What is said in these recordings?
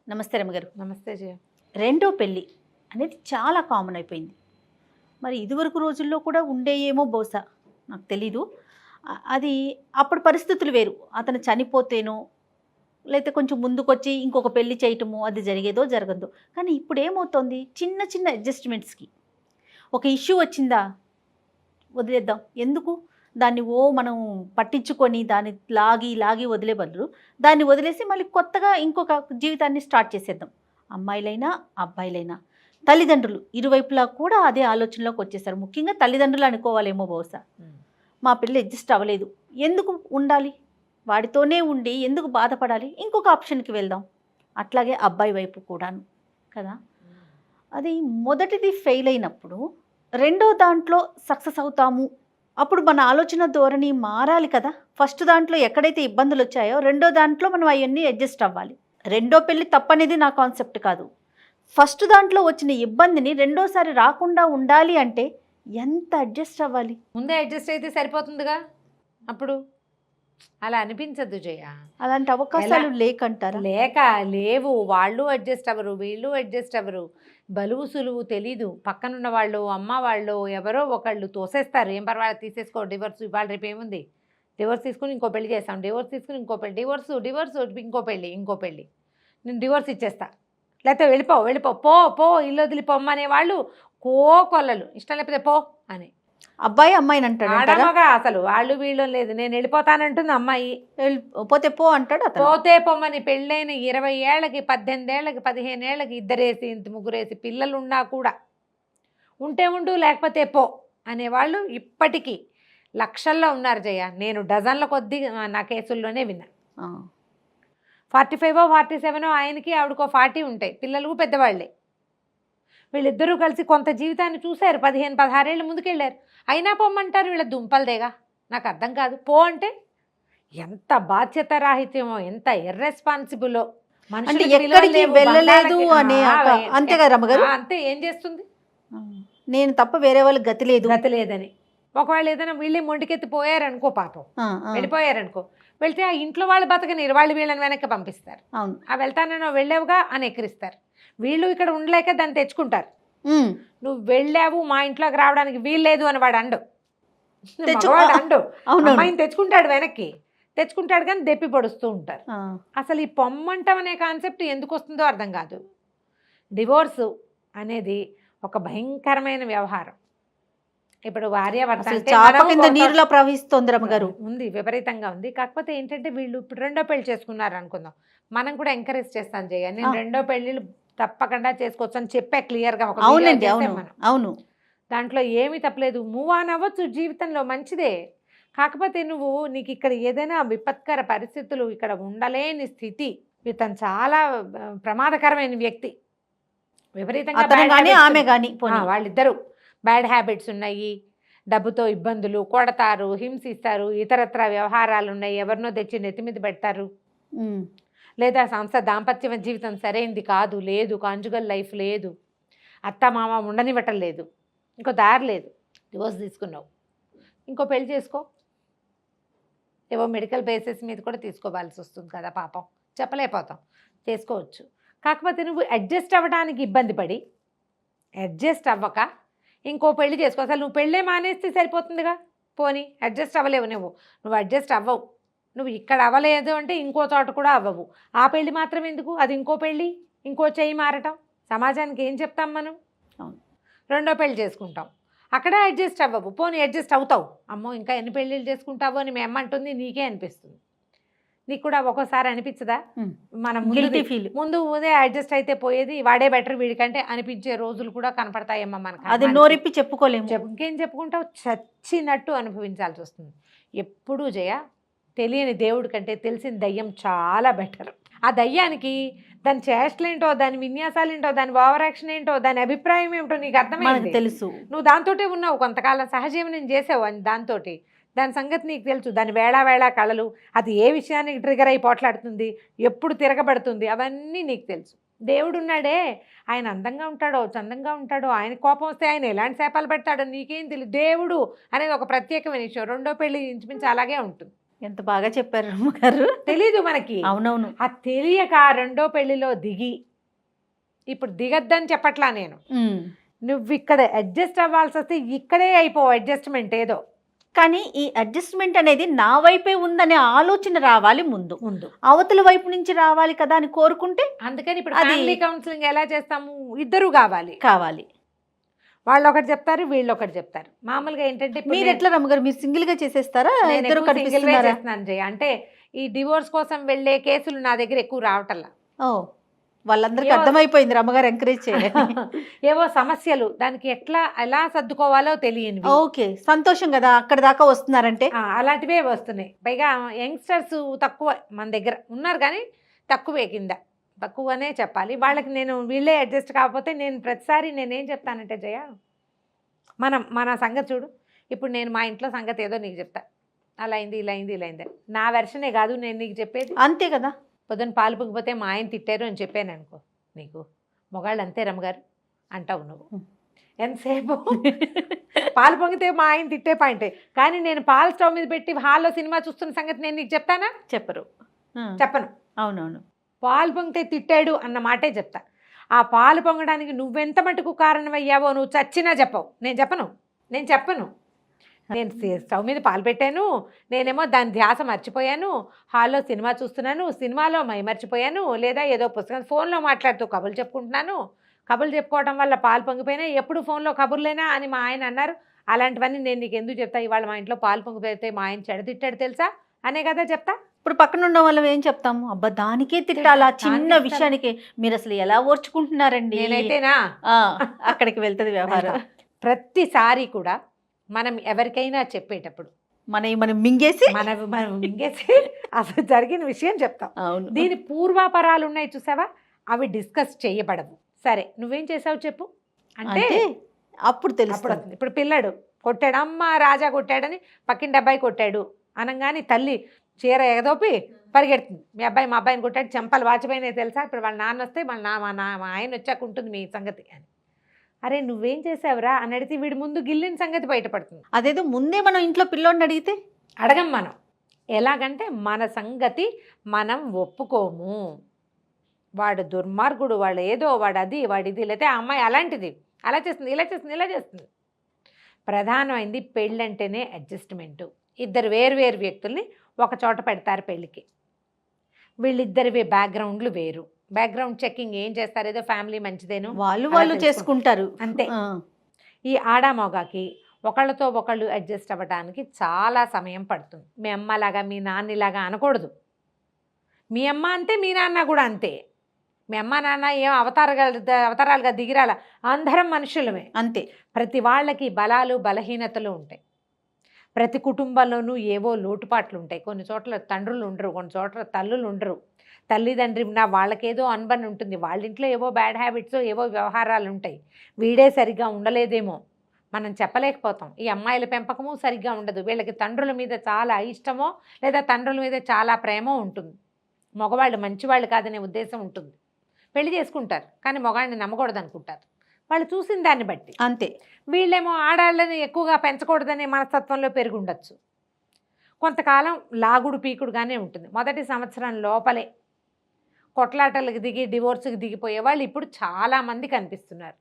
నమస్తే రమగారు. నమస్తే జయ. రెండో పెళ్ళి అనేది చాలా కామన్ అయిపోయింది. మరి ఇదివరకు రోజుల్లో కూడా ఉండేయేమో బహుశా, నాకు తెలీదు. అది అప్పుడు పరిస్థితులు వేరు. అతను చనిపోతేనో లేకపోతే కొంచెం ముందుకొచ్చి ఇంకొక పెళ్లి చేయటము అది జరిగేదో జరగదో. కానీ ఇప్పుడు ఏమవుతుంది, చిన్న చిన్న అడ్జస్ట్మెంట్స్కి ఒక ఇష్యూ వచ్చిందా వదిలేద్దాం, ఎందుకు దాన్ని మనం పట్టించుకొని దాన్ని లాగి లాగి వదిలే బదులు దాన్ని వదిలేసి మళ్ళీ కొత్తగా ఇంకొక జీవితాన్ని స్టార్ట్ చేసేద్దాం. అమ్మాయిలైనా అబ్బాయిలైనా తల్లిదండ్రులు ఇరువైపులా కూడా అదే ఆలోచనలోకి వచ్చేసారు. ముఖ్యంగా తల్లిదండ్రులు అనుకోవాలేమో బహుశా, మా పిల్ల అడ్జస్ట్ అవ్వలేదు, ఎందుకు ఉండాలి, వాడితోనే ఉండి ఎందుకు బాధపడాలి, ఇంకొక ఆప్షన్కి వెళ్దాం. అట్లాగే అబ్బాయి వైపు కూడాను కదా. అది మొదటిది ఫెయిల్ అయినప్పుడు రెండో దాంట్లో సక్సెస్ అవుతాము, అప్పుడు మన ఆలోచన ధోరణి మారాలి కదా. ఫస్ట్ దాంట్లో ఎక్కడైతే ఇబ్బందులు వచ్చాయో రెండో దాంట్లో మనం అవన్నీ అడ్జస్ట్ అవ్వాలి. రెండో పెళ్ళి తప్పనేది నా కాన్సెప్ట్ కాదు. ఫస్ట్ దాంట్లో వచ్చిన ఇబ్బందిని రెండోసారి రాకుండా ఉండాలి అంటే ఎంత అడ్జస్ట్ అవ్వాలి. ముందే అడ్జస్ట్ అయితే సరిపోతుందిగా. అప్పుడు అలా అనిపించద్దు జయ. అలాంటి అవకాశాలు లేకంటారా? లేవు. వాళ్ళు అడ్జస్ట్ అవ్వరు, వీళ్ళు అడ్జస్ట్ అవ్వరు. బలువు సులువు తెలీదు. పక్కనున్న వాళ్ళు, అమ్మ వాళ్ళు ఎవరో ఒకళ్ళు తోసేస్తారు. ఏం పర్వాలేదు తీసేసుకో, డివోర్స్ ఇవాళ రేపు ఏముంది, డివోర్స్ తీసుకుని ఇంకో పెళ్లి చేస్తాం, డివోర్స్ తీసుకుని ఇంకో పెళ్లి, డివోర్స్ ఇంకో పెళ్లి, నేను డివోర్స్ ఇచ్చేస్తా, లేకపోతే వెళ్ళిపో పో ఇల్లు వదిలిపోమ్మనే వాళ్ళు కోకొల్లలు. ఇష్టం లేకపోతే పో అని అబ్బాయి అమ్మాయిని అంటాడు. ఆడమగా అసలు వాళ్ళు వీళ్ళు లేదు. నేను వెళ్ళిపోతానంటుంది అమ్మాయి, పోతే పో అంటాడు. పోతే పొమ్మని. పెళ్ళైన 20 ఏళ్ళకి 18 ఏళ్ళకి 15 ఏళ్ళకి ఇద్దరేసి ముగ్గురేసి పిల్లలు ఉన్నా కూడా ఉంటే ఉండు లేకపోతే పో అనేవాళ్ళు ఇప్పటికీ లక్షల్లో ఉన్నారు జయ. నేను డజన్ల కొద్దీ నా కేసుల్లోనే విన్నా. 45 47 ఆయనకి ఆవిడకో 40 ఉంటాయి, పిల్లలు పెద్దవాళ్ళే. వీళ్ళిద్దరూ కలిసి కొంత జీవితాన్ని చూశారు, 15 16 ఏళ్ళు ముందుకెళ్ళారు. అయినా పొమ్మంటారు. వీళ్ళ దుంపలదేగా, నాకు అర్థం కాదు. పో అంటే ఎంత బాధ్యత రాహిత్యమో, ఎంత ఇర్రెస్పాన్సిబుల్లో. మనిషి ఎక్కడికి వెళ్ళలేదు అనే అంతే కదా రమ్మగారు. అంతే. ఏం చేస్తుంది, నేను తప్ప వేరే వాళ్ళకి గతి లేదని. ఒకవేళ ఏదైనా వీళ్ళే మొండికెత్తి పోయారనుకో, పాపం వెళ్ళిపోయారనుకో, వెళ్తే ఆ ఇంట్లో వాళ్ళు బతకనిరు, వాళ్ళు వీళ్ళని వెనక్కి పంపిస్తారు. ఆ వెళ్తానో వెళ్ళావుగా అని ఎక్కిరిస్తారు. వీళ్ళు ఇక్కడ ఉండలేక దాన్ని తెచ్చుకుంటారు. నువ్వు వెళ్ళావు మా ఇంట్లోకి రావడానికి వీల్లేదు అని వాడు అండు. అమ్మాయిని తెచ్చుకుంటాడు, వెనక్కి తెచ్చుకుంటాడు, కానీ దెప్పి పొడుస్తూ ఉంటారు. అసలు ఈ పొమ్మంటం అనే కాన్సెప్ట్ ఎందుకు వస్తుందో అర్థం కాదు. డివోర్సు అనేది ఒక భయంకరమైన వ్యవహారం. ఇప్పుడు నీరులో ప్రవహిస్తోంది రమ్మగారు, ఉంది, విపరీతంగా ఉంది. కాకపోతే ఏంటంటే వీళ్ళు ఇప్పుడు రెండో పెళ్లి చేసుకున్నారు అనుకుందాం, మనం కూడా ఎంకరేజ్ చేస్తాను జయ. నేను రెండో పెళ్లిళ్ళు తప్పకుండా చేసుకోవచ్చు అని చెప్పా క్లియర్గా. అవును, దాంట్లో ఏమీ తప్పలేదు, మూవ్ ఆన్ అవ్వచ్చు, జీవితంలో మంచిదే. కాకపోతే నీకు ఇక్కడ ఏదైనా విపత్కర పరిస్థితులు, ఇక్కడ ఉండలేని స్థితి, ఇతను చాలా ప్రమాదకరమైన వ్యక్తి, విపరీతంగా వాళ్ళిద్దరూ బ్యాడ్ హ్యాబిట్స్ ఉన్నాయి, డబ్బుతో ఇబ్బందులు, కొడతారు, హింసిస్తారు, ఇతరత్ర వ్యవహారాలు ఉన్నాయి, ఎవరినో తెచ్చి నెత్తి మీద పెడతారు, లేదా సంస్థ దాంపత్య జీవితం సరైనది కాదు, లేదు, కాంజుగల్ లైఫ్ లేదు, అత్త మామ ఉండనివ్వటం లేదు, ఇంకో దారి లేదు, డివోర్స్ తీసుకున్నావు, ఇంకో పెళ్లి చేసుకో. ఏవో మెడికల్ బేసిస్ మీద కూడా తీసుకోవాల్సి వస్తుంది కదా పాపం, చెప్పలేకపోతాం, చేసుకోవచ్చు. కాకపోతే నువ్వు అడ్జస్ట్ అవ్వడానికి ఇబ్బంది పడి అడ్జస్ట్ అవ్వక ఇంకో పెళ్లి చేసుకో. అసలు నువ్వు పెళ్ళే మానేస్తే సరిపోతుందిగా. పోనీ అడ్జస్ట్ అవ్వలేవు, నువ్వు అడ్జస్ట్ అవ్వవు. నువ్వు ఇక్కడ అవ్వలేదు అంటే ఇంకో చోట కూడా అవ్వవు. ఆ పెళ్ళి మాత్రం ఎందుకు, అది ఇంకో పెళ్ళి, ఇంకో చెయ్యి మారటం. సమాజానికి ఏం చెప్తాం మనం? రెండో పెళ్లి చేసుకుంటాం, అక్కడ అడ్జస్ట్ అవ్వవు. పోనీ అడ్జస్ట్ అవుతావు, అమ్మో ఇంకా ఎన్ని పెళ్ళిళ్ళు చేసుకుంటావు అని మీ అమ్మ అంటుంది, నీకే అనిపిస్తుంది. నీకు కూడా ఒక్కోసారి అనిపించదా, మనం ముందు ఉదయం అడ్జస్ట్ అయితే పోయేది, వాడే బెటర్ వీడికంటే అనిపించే రోజులు కూడా కనపడతాయమ్మా మనకు. అది నోరెప్పి చెప్పుకోలేము, ఇంకేం చెప్పుకుంటావు, చచ్చినట్టు అనుభవించాల్సి వస్తుంది. ఎప్పుడూ జయ తెలియని దేవుడి కంటే తెలిసిన దయ్యం చాలా బెటర్. ఆ దయ్యానికి దాని చేష్టలేంటో, దాని విన్యాసాలేంటో, దాని ఓవర్ యాక్షన్ ఏంటో, దాని అభిప్రాయం ఏమిటో నీకు అర్థమైంది, తెలుసు. నువ్వు దాంతోటే ఉన్నావు, కొంతకాలం సహజీవనం చేసావు అని దాంతోటి, దాని సంగతి నీకు తెలుసు. దాని వేళ కళలు, అది ఏ విషయానికి ట్రిగర్ అయి పోట్లాడుతుంది, ఎప్పుడు తిరగబడుతుంది, అవన్నీ నీకు తెలుసు. దేవుడు ఉన్నాడే, ఆయన అందంగా ఉంటాడో చందంగా ఉంటాడో, ఆయన కోపం వస్తే ఆయన ఎలాంటి శాపాలు పెడతాడో నీకేం తెలియదు. దేవుడు అనేది ఒక ప్రత్యేకమైన విషయం. రెండో పెళ్లి ఇంచుమించు అలాగే ఉంటుంది. ఎంత బాగా చెప్పారు రమ్మగారు. తెలీదు మనకి. అవునవును. ఆ తెలియక రెండో పెళ్లిలో దిగి, ఇప్పుడు దిగద్దని చెప్పట్లా నేను, నువ్వు ఇక్కడ అడ్జస్ట్ అవ్వాల్సి వస్తే ఇక్కడే అయిపోవు అడ్జస్ట్మెంట్ ఏదో. కానీ ఈ అడ్జస్ట్మెంట్ అనేది నా వైపే ఉందనే ఆలోచన రావాలి ముందు, ముందు అవతల వైపు నుంచి రావాలి కదా అని కోరుకుంటే అందుకని ఇప్పుడు అది- ఫ్యామిలీ కౌన్సిలింగ్ ఎలా చేస్తాము, ఇద్దరు కావాలి. కావాలి. వాళ్ళు ఒకటి చెప్తారు, వీళ్ళు ఒకటి చెప్తారు. మామూలుగా ఏంటంటే ఇప్పుడు మీరు ఎట్లా రమ్మగారు, మీరు సింగిల్ గా చేసేస్తారా, నేను ఇద్దరు ఎక్కువ single way కనిపిస్తున్నారా? చేస్తున్నాను జయ. అంటే ఈ డివోర్స్ కోసం వెళ్ళే కేసులు నా దగ్గర ఎక్కువ రావటల్లా. ఓ, వాళ్ళందరికీ ఏవో- అర్థమైపోయింది రమ్మగారు ఎంకరేజ్ చేయాలి. ఏవో సమస్యలు, దానికి ఎలా సర్దుకోవాలో తెలియనివి. ఓకే, సంతోషం కదా అక్కడ దాకా వస్తున్నారంటే. అలాంటివే వస్తున్నాయి. పైగా యంగ్స్టర్స్ తక్కువ మన దగ్గర ఉన్నారు, కానీ తక్కువే, కింద తక్కువనే చెప్పాలి. వాళ్ళకి నేను వీళ్ళే అడ్జస్ట్ కాకపోతే నేను ప్రతిసారి నేనేం చెప్తానంటే జయ, మన సంగతి చూడు. ఇప్పుడు నేను మా ఇంట్లో సంగతి ఏదో నీకు చెప్తా, అలా అయింది ఇలా అయింది ఇలా అయింది. నా వెర్షనే కాదు నేను నీకు చెప్పేది. అంతే కదా. పొద్దున్న పాలు పొంగిపోతే మా ఆయన తిట్టారు అని చెప్పాను అనుకో, నీకు మొగాళ్ళు అంతే రమ్మగారు అంటావు నువ్వు. ఎంతసేపు పాలు పొంగితే మా ఆయన తిట్టే పాయింటే, కానీ నేను పాలు స్టవ్ మీద పెట్టి హాల్లో సినిమా చూస్తున్న సంగతి నేను నీకు చెప్తానా? చెప్పరు. చెప్పను. అవునవును. పాలు పొంగితే తిట్టాడు అన్న మాటే చెప్తా. ఆ పాలు పొంగడానికి నువ్వెంత మటుకు కారణమయ్యావో నువ్వు చచ్చినా చెప్పవు. నేను చెప్పను. నేను స్టవ్ మీద పాలు పెట్టాను, నేనేమో దాని ధ్యాస మర్చిపోయాను, హాల్లో సినిమా చూస్తున్నాను, సినిమాలో మర్చిపోయాను, లేదా ఏదో పుస్తకం ఫోన్లో మాట్లాడుతూ కబుర్లు చెప్పుకుంటున్నాను, కబుర్లు చెప్పుకోవడం వల్ల పాలు పొంగిపోయినాయి, ఎప్పుడు ఫోన్లో కబుర్లేనా అని మా ఆయన అన్నారు. అలాంటివన్నీ నేను నీకు ఎందుకు చెప్తా? ఇవాళ మా ఇంట్లో పాలు పొంగిపోతే మా ఆయన చెడతిట్టాడు తెలుసా అనే కదా చెప్తా. ఇప్పుడు పక్కన ఉన్న వాళ్ళం ఏం చెప్తాము, అబ్బా దానికే తిట్టాలా చిన్న విషయానికి, మీరు అసలు ఎలా ఓర్చుకుంటున్నారండి. నేనైతేనా అక్కడికి వెళ్తుంది వ్యవహారం. ప్రతిసారి కూడా మనం ఎవరికైనా చెప్పేటప్పుడు మనం మింగేసి మనం మింగేసి అసలు జరిగిన విషయం చెప్తాం. అవును. దీని పూర్వాపరాలు ఉన్నాయి చూసావా, అవి డిస్కస్ చేయబడవు. సరే నువ్వేం చేసావు చెప్పు అంటే అప్పుడు తెలుస్తుంది. అప్పుడు ఇప్పుడు పిల్లడు కొట్టాడు, అమ్మ రాజా కొట్టాడని పక్కింటి అబ్బాయి కొట్టాడు అనగానే తల్లి చీర ఎగదోపి పరిగెడుతుంది, మీ అబ్బాయి మా అబ్బాయిని కొట్టాడు, చెంపలు వాచిపోయినాయి తెలుసా, ఇప్పుడు వాళ్ళ నాన్న వస్తే మా ఆయన వచ్చాక ఉంటుంది మీ సంగతి అని. అరే నువ్వేం చేసావురా అని అడిగితే వీడి ముందు గిల్లిన సంగతి బయటపడుతుంది. అదేదో ముందే మనం ఇంట్లో పిల్లోడిని అడిగితే అడగం మనం. ఎలాగంటే మన సంగతి మనం ఒప్పుకోము. వాడు దుర్మార్గుడు, వాడు ఏదో, వాడు అది, వాడిది, లేకపోతే ఆ అమ్మాయి అలాంటిది, అలా చేస్తుంది, ఇలా చేస్తుంది, ఇలా చేస్తుంది. ప్రధానమైంది పెళ్ళంటేనే అడ్జస్ట్మెంటు. ఇద్దరు వేరు వ్యక్తుల్ని ఒక చోట పెడతారు పెళ్ళికి. వీళ్ళిద్దరివి బ్యాక్గ్రౌండ్లు వేరు. బ్యాక్గ్రౌండ్ చెక్కింగ్ ఏం చేస్తారు, ఏదో ఫ్యామిలీ మంచిదేను వాళ్ళు చేసుకుంటారు అంతే. ఈ ఆడామొగాకి ఒకళ్ళతో ఒకళ్ళు అడ్జస్ట్ అవ్వడానికి చాలా సమయం పడుతుంది. మీ అమ్మలాగా మీ నాన్నలాగా అనకూడదు. మీ అమ్మ అంతే, మీ నాన్న కూడా అంతే. మీ అమ్మ నాన్న ఏం అవతారాలుగా దిగిరాల, అందరం మనుషులమే అంతే. ప్రతి వాళ్ళకి బలాలు బలహీనతలు ఉంటాయి. ప్రతి కుటుంబంలోనూ ఏవో లోటుపాట్లు ఉంటాయి. కొన్ని చోట్ల తండ్రులు ఉండరు, కొన్ని చోట్ల తల్లులు ఉండరు. తల్లిదండ్రి నా వాళ్ళకేదో అనుబన్ ఉంటుంది, వాళ్ళ ఇంట్లో ఏవో బ్యాడ్ హ్యాబిట్స్, ఏవో వ్యవహారాలు ఉంటాయి. వీడే సరిగ్గా ఉండలేదేమో, మనం చెప్పలేకపోతాం. ఈ అమ్మాయిల పెంపకము సరిగ్గా ఉండదు. వీళ్ళకి తండ్రుల మీద చాలా ఇష్టమో లేదా తండ్రుల మీద చాలా ప్రేమో ఉంటుంది. మగవాళ్ళు మంచివాళ్ళు కాదనే ఉద్దేశం ఉంటుంది. పెళ్లి చేసుకుంటారు కానీ మగవాడిని నమ్మకూడదు అనుకుంటారు, వాళ్ళు చూసిన దాన్ని బట్టి అంతే. వీళ్ళేమో ఆడాళ్ళని ఎక్కువగా పెంచకూడదనే మనస్తత్వంలో పెరిగి ఉండొచ్చు. కొంతకాలం లాగుడు పీకుడుగానే ఉంటుంది. మొదటి సంవత్సరం లోపలే కొట్లాటలకు దిగి డివోర్స్కి దిగిపోయే వాళ్ళు ఇప్పుడు చాలామంది కనిపిస్తున్నారు.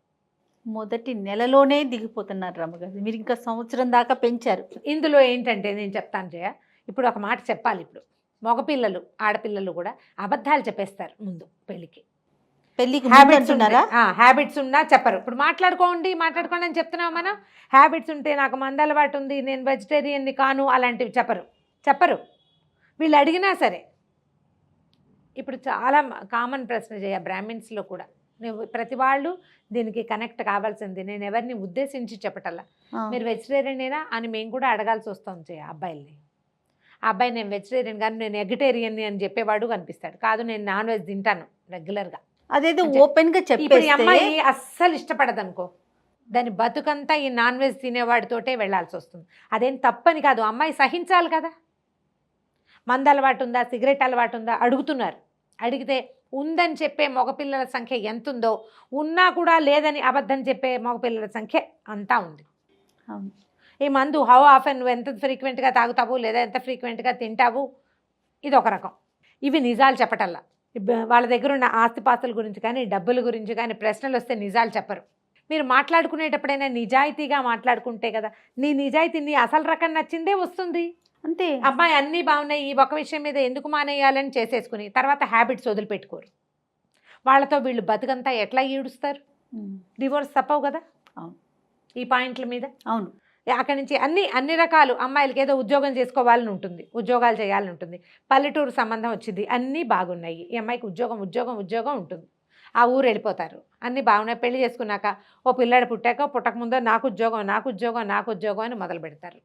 మొదటి నెలలోనే దిగిపోతున్నారు రమ్మగారు. మీరు ఇంకా సంవత్సరం దాకా పెంచారు. ఇందులో ఏంటంటే నేను చెప్తాను జయ, ఇప్పుడు ఒక మాట చెప్పాలి. ఇప్పుడు మగపిల్లలు ఆడపిల్లలు కూడా అబద్ధాలు చెప్పేస్తారు ముందు పెళ్ళికి. హ్యాబిట్స్ ఉన్నా చెప్పరు. ఇప్పుడు మాట్లాడుకోండి అని చెప్తున్నాం మనం. హ్యాబిట్స్ ఉంటే నాకు మంద అలవాటు ఉంది, నేను వెజిటేరియన్ని కాను, అలాంటివి చెప్పరు వీళ్ళు అడిగినా సరే. ఇప్పుడు చాలా కామన్ ప్రశ్న చేయ బ్రాహ్మిన్స్లో కూడా, నువ్వు ప్రతి వాళ్ళు దీనికి కనెక్ట్ కావాల్సింది. నేను ఎవరిని ఉద్దేశించి చెప్పటల్లా, మీరు వెజిటేరియనేనా అని మేము కూడా అడగాల్సి వస్తుంది చేయ అబ్బాయిల్ని. ఆ అబ్బాయి నేను వెజిటేరియన్ కానీ నేను ఎగ్టేరియన్ అని చెప్పేవాడు కనిపిస్తాడు. కాదు నేను నాన్ వెజ్ తింటాను రెగ్యులర్గా, అదేదో ఓపెన్ గా చెప్పి. ఇప్పుడు ఈ అమ్మాయి అస్సలు ఇష్టపడదు అనుకో, దాని బతుకంతా ఈ నాన్ వెజ్ తినేవాడితోటే వెళ్ళాల్సి వస్తుంది. అదేం తప్పని కాదు, అమ్మాయి సహించాలి కదా. మంద అలవాటు ఉందా, సిగరెట్ అలవాటు ఉందా అడుగుతున్నారు. అడిగితే ఉందని చెప్పే మగపిల్లల సంఖ్య ఎంత ఉందో, ఉన్నా కూడా లేదని అబద్ధం చెప్పే మగపిల్లల సంఖ్య అంతా ఉంది. ఈ మందు హౌ ఆఫెన్ నువ్వు ఎంత ఫ్రీక్వెంట్గా తాగుతావు లేదా ఎంత ఫ్రీక్వెంట్గా తింటావు, ఇది ఒక రకం. ఇవి నిజాలు చెప్పటల్లా. వాళ్ళ దగ్గర ఉన్న ఆస్తిపాస్తుల గురించి కానీ డబ్బుల గురించి కానీ ప్రశ్నలు వస్తే నిజాలు చెప్పరు. మీరు మాట్లాడుకునేటప్పుడైనా నిజాయితీగా మాట్లాడుకుంటే కదా నీ నిజాయితీ, నీ అసలు రకం నచ్చిందే వస్తుంది. అంతే. అమ్మాయి అన్నీ బాగున్నాయి ఈ ఒక విషయం మీద ఎందుకు మానేయాలని చేసేసుకుని తర్వాత హ్యాబిట్స్ వదిలిపెట్టుకోరు. వాళ్ళతో వీళ్ళు బతుకంతా ఎట్లా ఈడుస్తారు? డివోర్స్ తప్పవు కదా. అవును. ఈ పాయింట్ల మీద అవును. అక్కడి నుంచి అన్ని రకాలు అమ్మాయిలకి ఏదో ఉద్యోగం చేసుకోవాలని ఉంటుంది, ఉద్యోగాలు చేయాలని ఉంటుంది, పల్లెటూరు సంబంధం వచ్చింది, అన్నీ బాగున్నాయి. ఈ అమ్మాయికి ఉద్యోగం ఉంటుంది, ఆ ఊరు వెళ్ళిపోతారు, అన్నీ బాగున్నాయి. పెళ్లి చేసుకున్నాక ఓ పిల్లాడు పుట్టకముందో నాకు ఉద్యోగం అని మొదలు పెడతారు.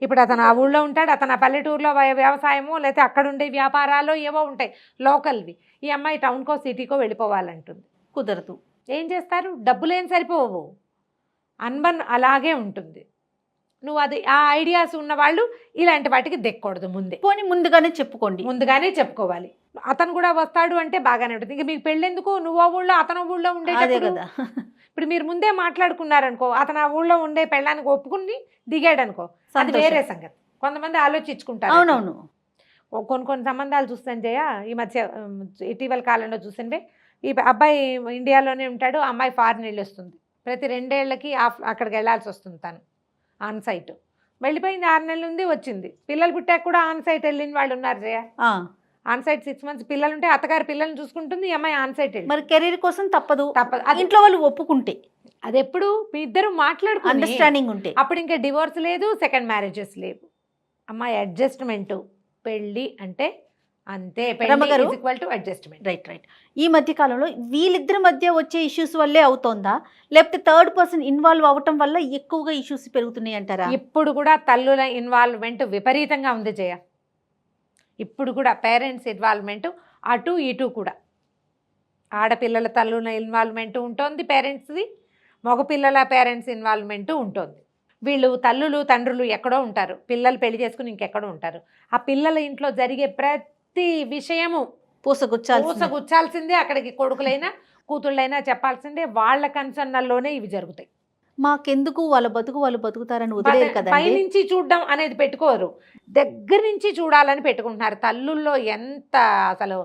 ఇప్పుడు అతను ఆ ఊళ్ళో ఉంటాడు, అతను ఆ పల్లెటూరులో వ్యవసాయమో లేకపోతే అక్కడ ఉండే వ్యాపారాలు ఏవో ఉంటాయి లోకల్వి. ఈ అమ్మాయి టౌన్కో సిటీకో వెళ్ళిపోవాలంటుంది, కుదరదు. ఏం చేస్తారు? డబ్బులేం సరిపోవు, అన్బన్ అలాగే ఉంటుంది. నువ్వు అది ఆ ఐడియాస్ ఉన్నవాళ్ళు ఇలాంటి వాటికి దిక్కకూడదు. పోనీ ముందుగానే చెప్పుకోవాలి. అతను కూడా వస్తాడు అంటే బాగానే ఉంటుంది. ఇంక మీకు పెళ్ళెందుకు? నువ్వు ఆ ఊళ్ళో అతను ఊళ్ళో ఉండేదే కదా. ఇప్పుడు మీరు ముందే మాట్లాడుకున్నారనుకో, అతను ఆ ఊళ్ళో ఉండే పెళ్ళానికి ఒప్పుకుని దిగాడు అనుకో, అది వేరే సంగతి. కొంతమంది ఆలోచించుకుంటారు. అవునవును. కొన్ని సంబంధాలు చూస్తాను జయ, ఈ మధ్య ఇటీవల కాలంలో చూసినవే. ఈ అబ్బాయి ఇండియాలోనే ఉంటాడు, అమ్మాయి ఫారిన్ వెళ్ళి వస్తుంది. ప్రతి 2 ఏళ్లకి అక్కడికి వెళ్ళాల్సి వస్తుంది. తను ఆన్ సైట్ వెళ్ళిపోయింది, 6 నెలలు ఉంది, వచ్చింది. పిల్లలు పుట్టాక కూడా ఆన్ సైట్ వెళ్ళిన వాళ్ళు ఉన్నారు జయ. ఆన్ సైట్ 6 months పిల్లలు ఉంటే అత్తగారు పిల్లల్ని చూసుకుంటుంది, ఈ అమ్మాయి ఆన్ సైట్ వెళ్ళి. మరి కెరీర్ కోసం తప్పదు. ఇంట్లో వాళ్ళు ఒప్పుకుంటే అది ఎప్పుడు మీ ఇద్దరు మాట్లాడుకుని అండర్స్టాండింగ్ ఉంటే అప్పుడు ఇంకా డివోర్స్ లేదు, సెకండ్ మ్యారేజెస్ లేవు. అమ్మాయి అడ్జస్ట్మెంట్, పెళ్ళి అంటే అంతే. అడ్జస్ట్మెంట్. రైట్. ఈ మధ్య కాలంలో వీళ్ళిద్దరి మధ్య వచ్చే ఇష్యూస్ వల్లే అవుతోందా, లేకపోతే థర్డ్ పర్సన్ ఇన్వాల్వ్ అవ్వటం వల్ల ఎక్కువగా ఇష్యూస్ పెరుగుతున్నాయి అంటారా? ఇప్పుడు కూడా తల్లుల ఇన్వాల్వ్మెంట్ విపరీతంగా ఉంది జయ. ఇప్పుడు కూడా పేరెంట్స్ ఇన్వాల్వ్మెంట్ అటు ఇటు కూడా. ఆడపిల్లల తల్లుల ఇన్వాల్వ్మెంట్ ఉంటుంది పేరెంట్స్ది, మగపిల్లల పేరెంట్స్ ఇన్వాల్వ్మెంట్ ఉంటుంది. వీళ్ళు తల్లులు తండ్రులు ఎక్కడో ఉంటారు, పిల్లలు పెళ్లి చేసుకుని ఇంకెక్కడో ఉంటారు. ఆ పిల్లల ఇంట్లో జరిగే ప్రతి విషయము పూసగుచ్చాల్సిందే. అక్కడికి కొడుకులైనా కూతుళ్ళైనా చెప్పాల్సిందే. వాళ్ళ కన్సర్నల్లోనే ఇవి జరుగుతాయి. మాకెందుకు, వాళ్ళ బతుకు వాళ్ళు బతుకుతారని వదిలేరు కదా. పైనుంచి చూడడం అనేది పెట్టుకోరు, దగ్గర నుంచి చూడాలని పెట్టుకుంటున్నారు. తల్లుల్లో ఎంత అసలు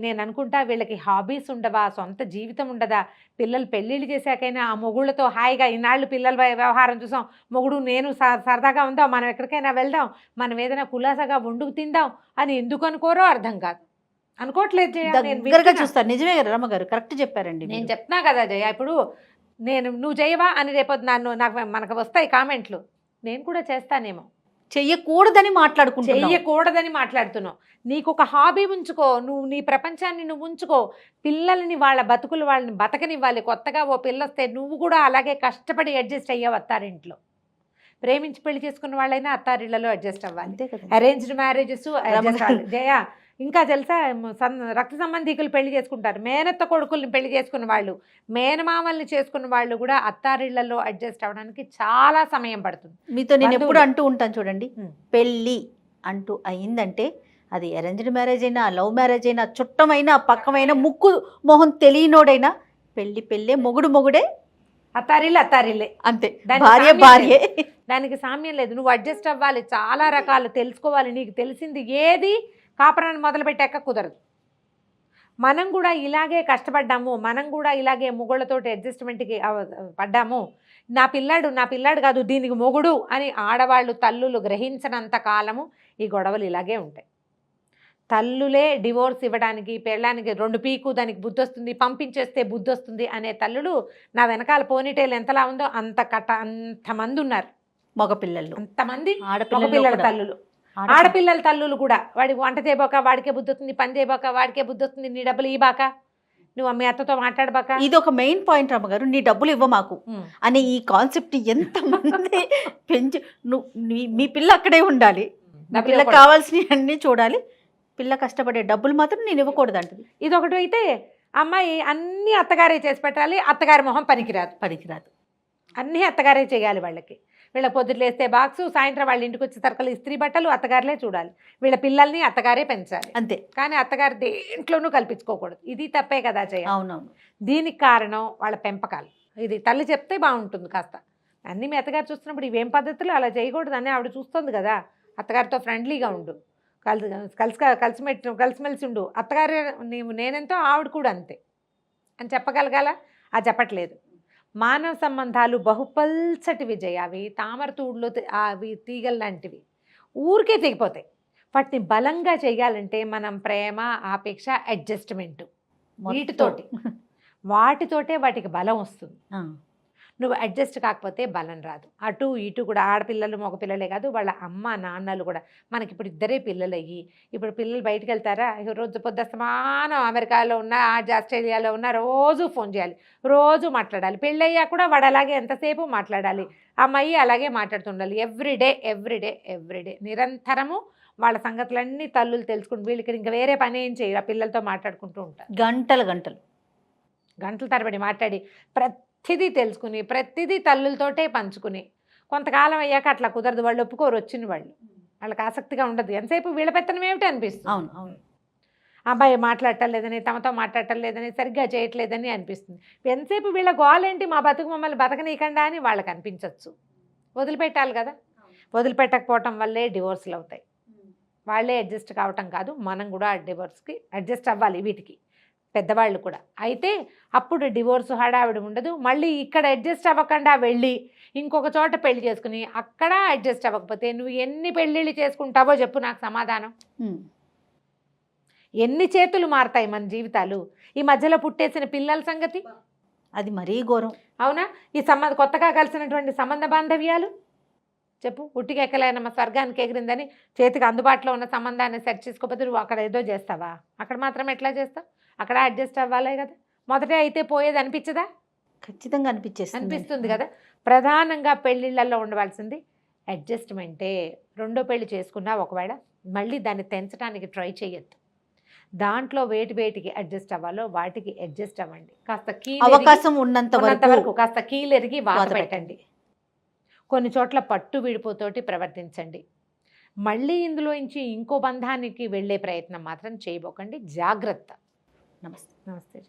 నేను అనుకుంటా వీళ్ళకి హాబీస్ ఉండవా, సొంత జీవితం ఉండదా? పిల్లలు పెళ్ళిళ్ళు చేశాకైనా ఆ మొగుళ్ళతో హాయిగా ఇన్నాళ్ళు పిల్లల వ్యవహారం చూసాం, మొగుడు నేను సరదాగా ఉందాం, మనం ఎక్కడికైనా వెళ్దాం, మనం ఏదైనా కులాసగా వండుకు తిందాం అని ఎందుకు అనుకోరో అర్థం కాదు. అనుకోవట్లేదు జయ, దగ్గరగా చూస్తారు. నిజమే కదా రమ్మగారు, కరెక్ట్ చెప్పారండి. నేను చెప్తున్నా కదా జయ, ఇప్పుడు నువ్వు చేయవా అని రేపొద్దు మనకు వస్తాయి కామెంట్లు, నేను కూడా చేస్తానేమో. చెయ్యకూడదని మాట్లాడుతున్నావు. నీకు ఒక హాబీ ఉంచుకో, నువ్వు నీ ప్రపంచాన్ని నువ్వు ఉంచుకో, పిల్లల్ని వాళ్ళ బతుకులు వాళ్ళని బతకనివ్వాలి. కొత్తగా ఓ పిల్ల వస్తే నువ్వు కూడా అలాగే కష్టపడి అడ్జస్ట్ అయ్యావు అత్తారింట్లో. ప్రేమించి పెళ్లి చేసుకున్న వాళ్ళైనా అత్తారిళ్లలో అడ్జస్ట్ అవ్వాలి. అరేంజ్డ్ మ్యారేజెస్ జయ. ఇంకా తెలుసా, రక్త సంబంధికులు పెళ్లి చేసుకుంటారు, మేనత్త కొడుకుల్ని పెళ్లి చేసుకున్న వాళ్ళు, మేనమామల్ని చేసుకున్న వాళ్ళు కూడా అత్తారిళ్లలో అడ్జస్ట్ అవ్వడానికి చాలా సమయం పడుతుంది. మీతో నేను ఎప్పుడు అంటూ ఉంటాను చూడండి, పెళ్ళి అంటూ అయిందంటే అది అరేంజ్డ్ మ్యారేజ్ అయినా, లవ్ మ్యారేజ్ అయినా, చుట్టమైనా, పక్కమైనా, ముక్కు మొహం తెలియనోడైనా పెళ్ళే, మొగుడే, అత్తారిల్లే అంతే. భార్యే. దానికి సామ్యం లేదు. నువ్వు అడ్జస్ట్ అవ్వాలి, చాలా రకాలు తెలుసుకోవాలి. నీకు తెలిసింది ఏది కాపురాన్ని మొదలుపెట్టాక కుదరదు. మనం కూడా ఇలాగే కష్టపడ్డాము, మనం కూడా ఇలాగే మొగుళ్ళతోటి అడ్జస్ట్మెంట్కి పడ్డాము. నా పిల్లాడు కాదు దీనికి మొగుడు అని ఆడవాళ్ళు తల్లులు గ్రహించినంత కాలము ఈ గొడవలు ఇలాగే ఉంటాయి. తల్లులే డివోర్స్ ఇవ్వడానికి, పెళ్ళానికి 2 పీకు దానికి బుద్ధి వస్తుంది, పంపించేస్తే బుద్ధి వస్తుంది అనే తల్లులు నా వెనకాల పోనీటేలు ఎంతలా ఉందో అంతమంది ఉన్నారు. మగపిల్లలు అంతమంది, మగపిల్లల తల్లులు, ఆడపిల్లల తల్లులు కూడా. వాడి వంట చేయబాక వాడికే బుద్ధి వస్తుంది, పని చేయబాక వాడికే బుద్ధి వస్తుంది, నీ డబ్బులు ఇవ్వబాక, నువ్వు మీ అత్తతో మాట్లాడబాక. ఇది ఒక మెయిన్ పాయింట్ రమ్మగారు, నీ డబ్బులు ఇవ్వ మాకు అనే ఈ కాన్సెప్ట్ ఎంతమంది పెంచి, మీ పిల్ల అక్కడే ఉండాలి, నా పిల్లకి కావాల్సినవి అన్నీ చూడాలి, పిల్ల కష్టపడే డబ్బులు మాత్రం నేను ఇవ్వకూడదు అంటుంది. ఇది ఒకటి అయితే అమ్మాయి అన్నీ అత్తగారే చేసి పెట్టాలి, అత్తగారి మొహం పనికిరాదు, అన్నీ అత్తగారే చేయాలి. వాళ్ళకి వీళ్ళ పొద్దుట్లు వేస్తే బాక్సు, సాయంత్రం వాళ్ళ ఇంటికి వచ్చే తరకలు ఇస్త్రీ బట్టలు అత్తగారులే చూడాలి, వీళ్ళ పిల్లల్ని అత్తగారే పెంచాలి అంతే. కానీ అత్తగారు దేంట్లోనూ కల్పించుకోకూడదు. ఇది తప్పే కదా జయ. అవునవును. దీనికి కారణం వాళ్ళ పెంపకాలు. ఇది తల్లి చెప్తే బాగుంటుంది కాస్త, అన్నీ మీ అత్తగారు చూస్తున్నప్పుడు ఇవేం పద్ధతులు, అలా చేయకూడదు అని ఆవిడ చూస్తుంది కదా. అత్తగారితో ఫ్రెండ్లీగా ఉండు, కలిసిమెలిసి ఉండు. అత్తగారు నేనెంతో ఆవిడ కూడా అంతే అని చెప్పగలగాల, అది చెప్పట్లేదు. మానవ సంబంధాలు బహుపల్చటివి జయ, అవి తామర తూడులో అవి తీగలు లాంటివి, ఊరికే తెగిపోతాయి. వాటిని బలంగా చేయాలంటే మనం ప్రేమ, ఆపేక్ష, అడ్జస్ట్మెంట్, వీటితోటి వాటితోటే వాటికి బలం వస్తుంది. నువ్వు అడ్జస్ట్ కాకపోతే బలం రాదు. అటు ఇటు కూడా ఆడపిల్లలు మగపిల్లలే కాదు, వాళ్ళ అమ్మ నాన్నలు కూడా. మనకి ఇప్పుడు ఇద్దరే పిల్లలు అయ్యి, ఇప్పుడు పిల్లలు బయటకు వెళ్తారా, రోజు పొద్దుస్తమానం అమెరికాలో ఉన్నా, ఆస్ట్రేలియాలో ఉన్నా, రోజు ఫోన్ చేయాలి, రోజు మాట్లాడాలి. పెళ్ళయ్యా కూడా వాడు అలాగే ఎంతసేపు మాట్లాడాలి, అమ్మాయి అలాగే మాట్లాడుతుండాలి. ఎవ్రీడే నిరంతరము వాళ్ళ సంగతులన్నీ తల్లులు తెలుసుకుంటూ, వీళ్ళకి ఇంకా వేరే పని ఏం చేయరు, ఆ పిల్లలతో మాట్లాడుకుంటూ ఉంటారు. గంటల తరబడి మాట్లాడి ప్రతిదీ తెలుసుకుని, ప్రతిదీ తల్లులతోటే పంచుకుని, కొంతకాలం అయ్యాక అట్లా కుదరదు, వాళ్ళు ఒప్పుకోరు. వచ్చిన వాళ్ళకి ఆసక్తిగా ఉండదు, ఎంతసేపు వీళ్ళ పెత్తనం ఏమిటి అనిపిస్తుంది. అవును. అబ్బాయి మాట్లాడటం లేదని, తమతో మాట్లాడటం లేదని, సరిగ్గా చేయట్లేదని అనిపిస్తుంది. ఎంతసేపు వీళ్ళ గోలేంటి, మా బతుకు మమ్మల్ని బతకనీయకుండా అని వాళ్ళకి అనిపించవచ్చు. వదిలిపెట్టాలి కదా. వదిలిపెట్టకపోవటం వల్లే డివోర్సులు అవుతాయి. వాళ్ళే అడ్జస్ట్ కావటం కాదు, మనం కూడా డివోర్స్కి అడ్జస్ట్ అవ్వాలి. వీటికి పెద్దవాళ్ళు కూడా అయితే అప్పుడు డివోర్స్ హడావిడి ఉండదు. మళ్ళీ ఇక్కడ అడ్జస్ట్ అవ్వకుండా వెళ్ళి ఇంకొక చోట పెళ్లి చేసుకుని అక్కడ అడ్జస్ట్ అవ్వకపోతే నువ్వు ఎన్ని పెళ్ళిళ్ళు చేసుకుంటావో చెప్పు నాకు సమాధానం. ఎన్ని చేతులు మారుతాయి మన జీవితాలు. ఈ మధ్యలో పుట్టేసిన పిల్లల సంగతి అది మరీ ఘోరం. అవునా? ఈ కొత్తగా కలిసినటువంటి సంబంధ బాంధవ్యాలు చెప్పు. ఉట్టికి ఎక్కలేనమ్మ స్వర్గానికి ఎగిరిందని చేతికి అందుబాటులో ఉన్న సంబంధాన్ని సెర్చ్ చేసుకోకపోతే నువ్వు అక్కడ ఏదో చేస్తావా? అక్కడ మాత్రం ఎట్లా చేస్తావు? అక్కడ అడ్జస్ట్ అవ్వాలే కదా. మొదటే అయితే పోయేది అనిపించదా? ఖచ్చితంగా అనిపిస్తుంది కదా. ప్రధానంగా పెళ్ళిళ్ళల్లో ఉండవలసింది అడ్జస్ట్మెంటే. రెండో పెళ్లి చేసుకున్నా ఒకవేళ మళ్ళీ దాన్ని తెంచడానికి ట్రై చేయొద్దు. దాంట్లో వేటికి అడ్జస్ట్ అవ్వాలో వాటికి అడ్జస్ట్ అవ్వండి. కాస్త అవకాశం ఉన్నంత వరకు కాస్త కీలెరిగి వాత పెట్టండి. కొన్ని చోట్ల పట్టు విడిపోతోటి ప్రవర్తించండి. మళ్ళీ ఇందులోంచి ఇంకో బంధానికి వెళ్ళే ప్రయత్నం మాత్రం చేయబోకండి. జాగ్రత్త. నమస్తే.